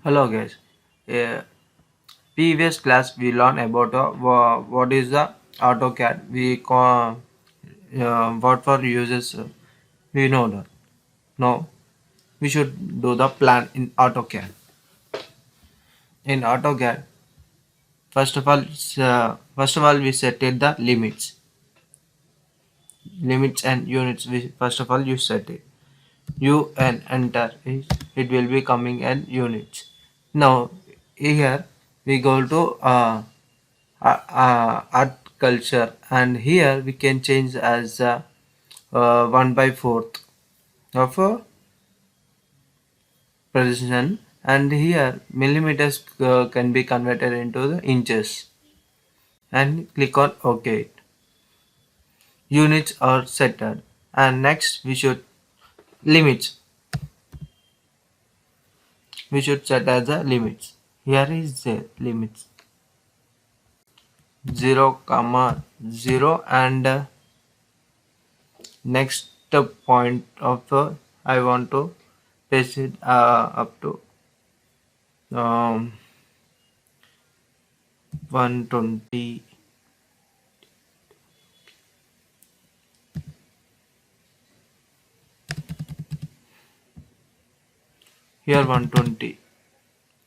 Hello guys. Uh, Previous class we learned about what is the AutoCAD. We call what for uses. We know that. No, we should do the plan in AutoCAD. In AutoCAD, first of all we set it the limits and units. We first of all you set it. You and enter it will be coming in units. Now here we go to art culture, and here we can change as 1 by 4th of a precision, and here millimeters can be converted into the inches, and click on OK. Units are setted, and next limits we should set as the limits. Here is the limits 0 comma 0, and next point of I want to paste it up to 120. Here 120.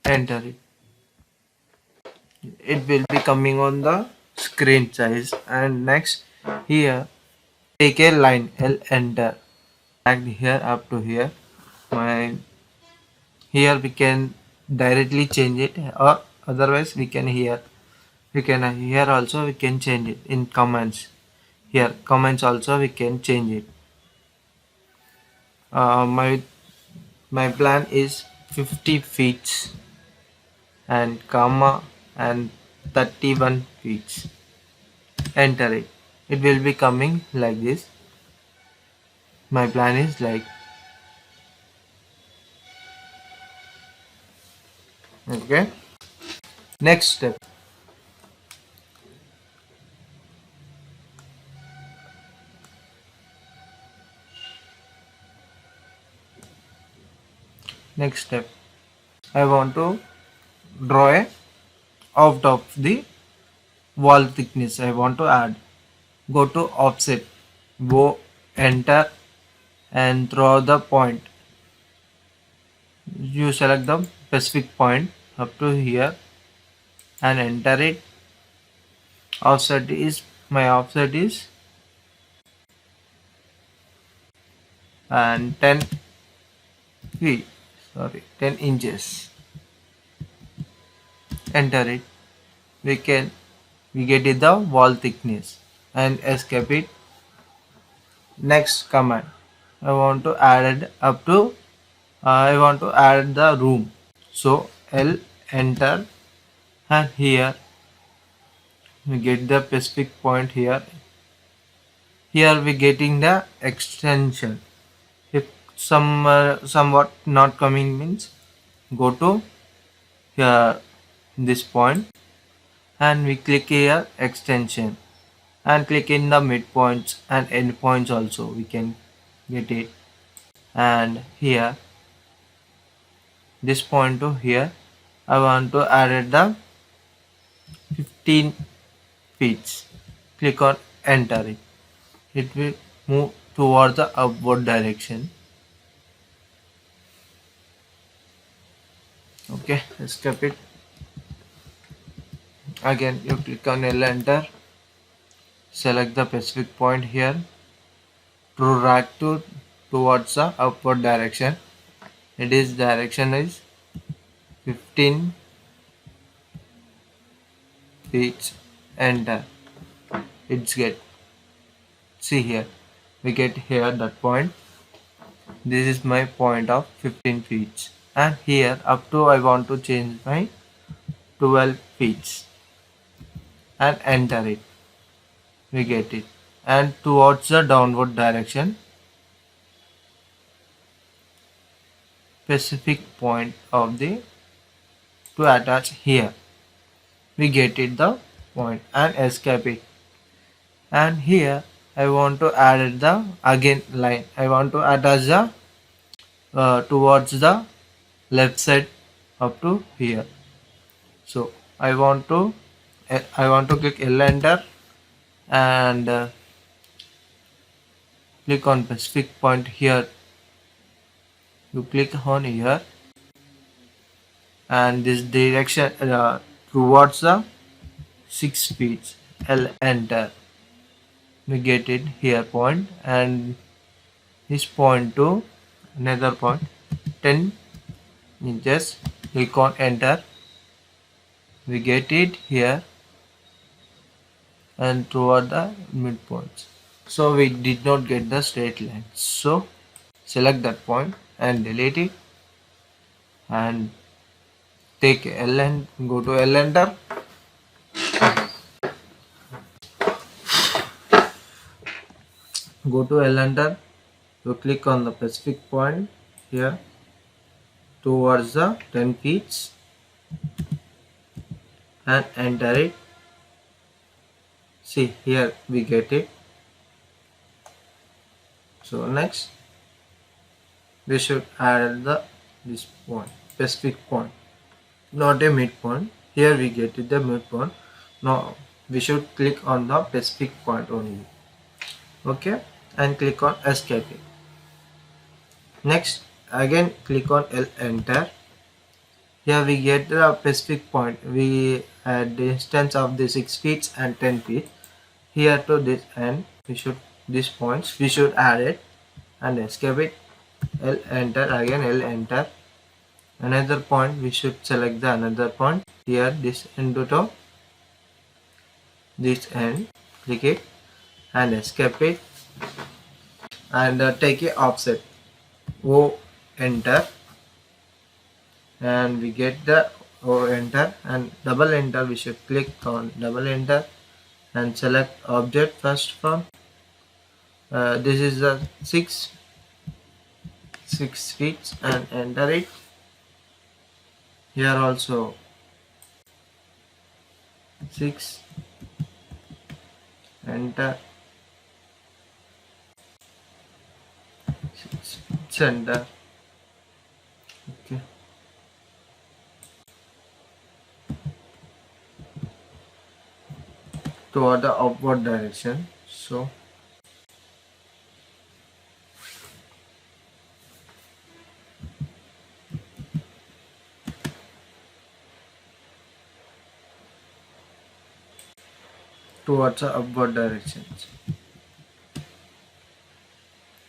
Enter it. It will be coming on the screen size, and next here take a line L, enter, drag here up to here. Here we can directly change it, or otherwise we can here also we can change it in comments. Here comments also we can change it. My plan is 50 feet and comma and 31 feet. Enter it. It will be coming like this. My plan is like okay. Next step. Next step. I want to draw a out of the wall thickness. I want to add. Go to offset. Go enter and draw the point. You select the specific point up to here and enter it. My offset is and 10 feet, 10 inches. Enter it. We get it the wall thickness and escape it. Next command, I want to add up to I want to add the room, so L, enter, and here we get the specific point. Here we getting the extension. If somewhat not coming means go to here this point and we click here extension and click in the midpoints and endpoints also we can get it. And here this point to here I want to add the 15 feet. Click on enter it. It will move towards the upward direction. Okay, escape it. Again you click on L, enter, select the specific point here, drag towards the upward direction. It is direction is 15 feet, enter. It's get, see here we get here that point. This is my point of 15 feet, and here up to I want to change my 12 feet and enter it. We get it, and towards the downward direction specific point of the to attach here. We get it the point and escape it. And here I want to add the again line. I want to attach the towards the left side up to here. So I want to click L enter and click on specific point here. You click on here and this direction towards the 6 feet. L enter. We get it here point and this point to another point 10 inches. Click on enter. We get it here and toward the midpoints. So we did not get the straight line. So select that point and delete it and take L and go to L enter. Go to L enter. You click on the specific point here towards the 10 feet and enter it. See here we get it. So next we should add this point, specific point, not a midpoint. Here we get it the midpoint. Now we should click on the specific point only. Okay, and click on escape. Next again click on L enter. Here we get the specific point. We add the distance of the 6 feet and 10 feet. Here to this end we should these points we should add it and escape it. L enter again, L enter. Another point we should select the another point here, this end to this end. Click it and escape it and take a offset. O enter and we get the O enter and double enter. We should click on double enter and select object first from this is the 6 feet and enter it. Here also 6, enter 6, enter. Okay, toward the upward direction. So towards the upward directions.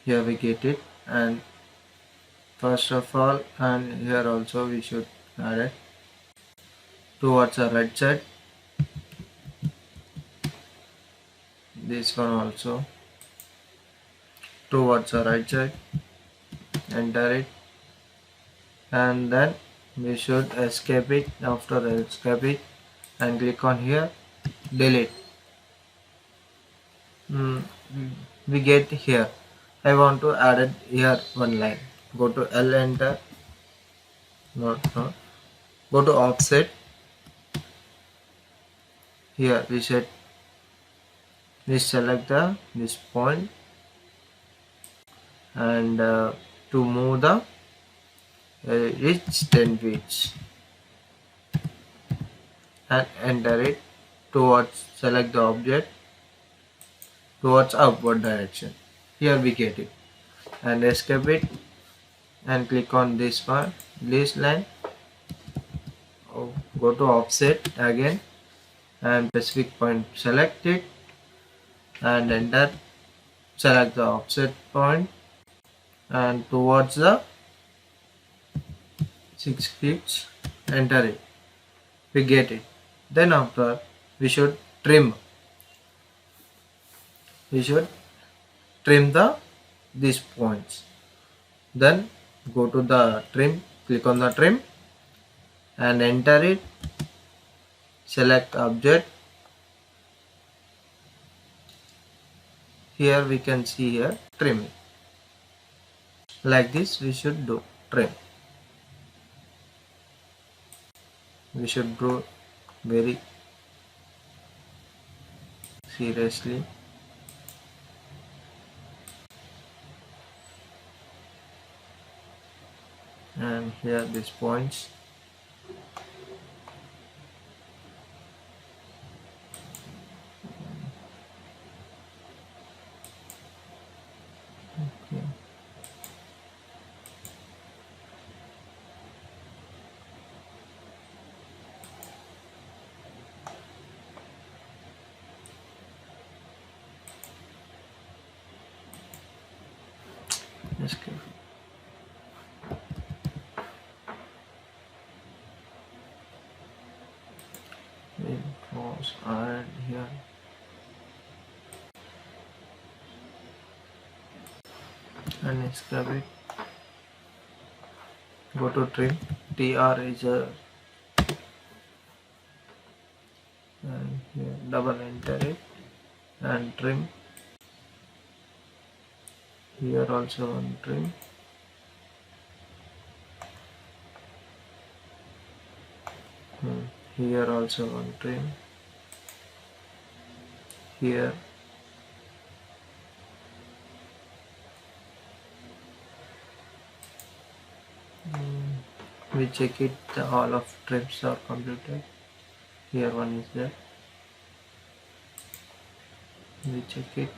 Here we get it and first of all and here also we should add it towards the right side. This one also towards the right side. Enter it and then we should escape it. After escape it and click on here, delete. We get here. I want to add it here one line. Go to L enter. No. Go to offset. Here we select this point and to move the reach 10 feet and enter it towards select the object towards upward direction. Here we get it and escape it and click on this one, this line. Go to offset again and specific point, select it and enter. Select the offset point and towards the 6 feet, enter it. We get it. Then after we should trim. We should trim these points. Then go to the trim, click on the trim and enter it. Select object. Here we can see here trim. Like this we should do trim. We should do very seriously. And here these points mouse and here and escape it. Go to trim, TR is and here double enter it and trim. Here also one trim. Here also one trim. Here we check it, all of trims are completed. Here one is there. We check it.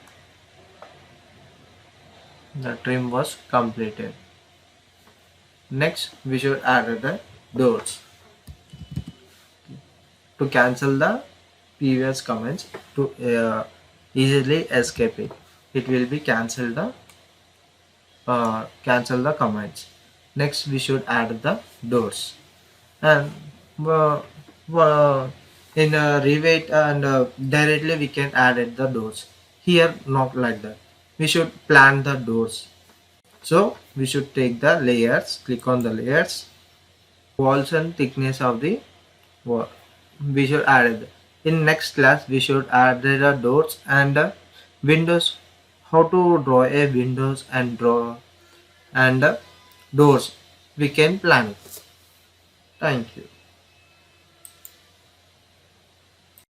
The trim was completed. Next we should add the doors. To cancel the previous comments, to easily escape it, it will be cancel the comments. Next we should add the doors and uh, in rewrite and directly we can add it the doors. Here not like that, we should plan the doors. So we should take the layers, click on the layers, walls and thickness of the wall. We should add it. In next class we should add the doors and windows. How to draw a windows and draw and doors, we can plan it. Thank you.